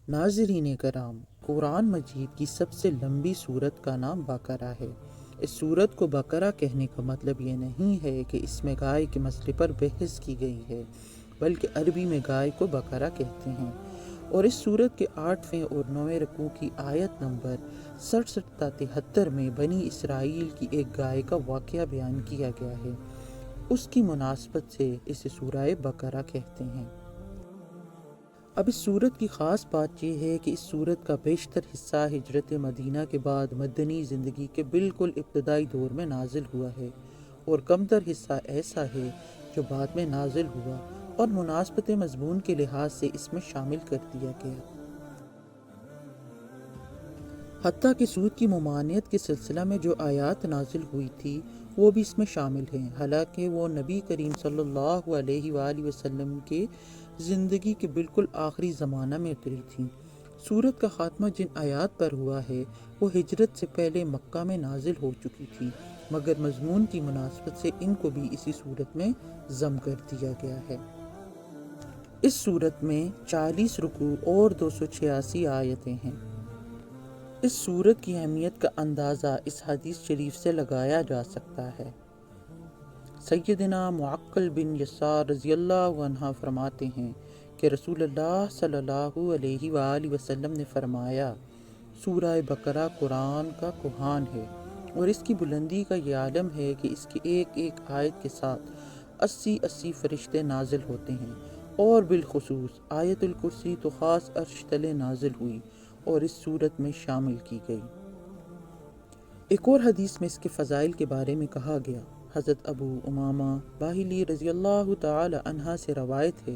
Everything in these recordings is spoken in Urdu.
ناظرین کرام، قرآن مجید کی سب سے لمبی سورت کا نام بقرہ ہے۔ اس سورت کو بقرہ کہنے کا مطلب یہ نہیں ہے کہ اس میں گائے کے مسئلے پر بحث کی گئی ہے، بلکہ عربی میں گائے کو بقرہ کہتے ہیں، اور اس سورت کے 8ویں اور 9ویں رکوع کی آیت نمبر 67 تا 73 میں بنی اسرائیل کی ایک گائے کا واقعہ بیان کیا گیا ہے۔ اس کی مناسبت سے اسے سورہ بقرہ کہتے ہیں۔ اب اس سورت کی خاص بات یہ ہے کہ اس سورت کا بیشتر حصہ ہجرت مدینہ کے بعد مدنی زندگی کے بالکل ابتدائی دور میں نازل ہوا ہے، اور کم تر حصہ ایسا ہے جو بعد میں نازل ہوا اور مناسبت مضمون کے لحاظ سے اس میں شامل کر دیا گیا۔ حتیٰ کہ سود کی ممانعت کے سلسلہ میں جو آیات نازل ہوئی تھی وہ بھی اس میں شامل ہیں، حالانکہ وہ نبی کریم صلی اللہ علیہ وآلہ وسلم کے زندگی کے بالکل آخری زمانہ میں اتری تھیں۔ سورت کا خاتمہ جن آیات پر ہوا ہے وہ ہجرت سے پہلے مکہ میں نازل ہو چکی تھی، مگر مضمون کی مناسبت سے ان کو بھی اسی سورت میں ضم کر دیا گیا ہے۔ اس سورت میں 40 رکوع اور 286 آیتیں ہیں۔ اس سورت کی اہمیت کا اندازہ اس حدیث شریف سے لگایا جا سکتا ہے۔ سیدنا معقل بن یسار رضی اللہ عنہ فرماتے ہیں کہ رسول اللہ صلی اللہ علیہ وآلہ وسلم نے فرمایا، سورہ بقرہ قرآن کا کوہان ہے، اور اس کی بلندی کا یہ عالم ہے کہ اس کی ایک ایک آیت کے ساتھ 80 فرشتے نازل ہوتے ہیں، اور بالخصوص آیت الکرسی تو خاص عرش تلے نازل ہوئی اور اس سورت میں شامل کی گئی۔ ایک اور حدیث میں اس کے فضائل کے بارے میں کہا گیا۔ حضرت ابو امامہ باہلی رضی اللہ تعالی عنہ سے روایت ہے،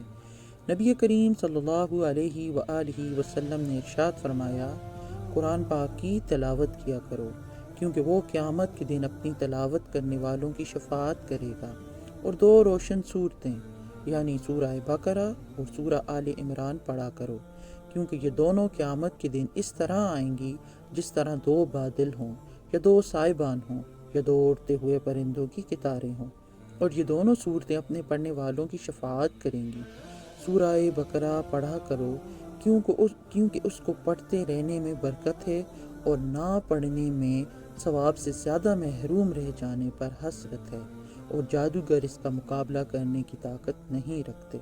نبی کریم صلی اللہ علیہ وآلہ وسلم نے ارشاد فرمایا، قرآن پاک کی تلاوت کیا کرو، کیونکہ وہ قیامت کے دن اپنی تلاوت کرنے والوں کی شفاعت کرے گا، اور 2 روشن صورتیں یعنی سورہ بقرہ اور سورہ آل عمران پڑھا کرو، کیونکہ یہ دونوں قیامت کے دن اس طرح آئیں گی جس طرح 2 بادل ہوں، یا 2 سائبان ہوں، یا 2 اڑتے ہوئے پرندوں کی قطاریں ہوں، اور یہ دونوں صورتیں اپنے پڑھنے والوں کی شفاعت کریں گی۔ سورہ بقرہ پڑھا کرو، کیونکہ اس کو پڑھتے رہنے میں برکت ہے، اور نہ پڑھنے میں ثواب سے زیادہ محروم رہ جانے پر حسرت ہے، اور جادوگر اس کا مقابلہ کرنے کی طاقت نہیں رکھتے۔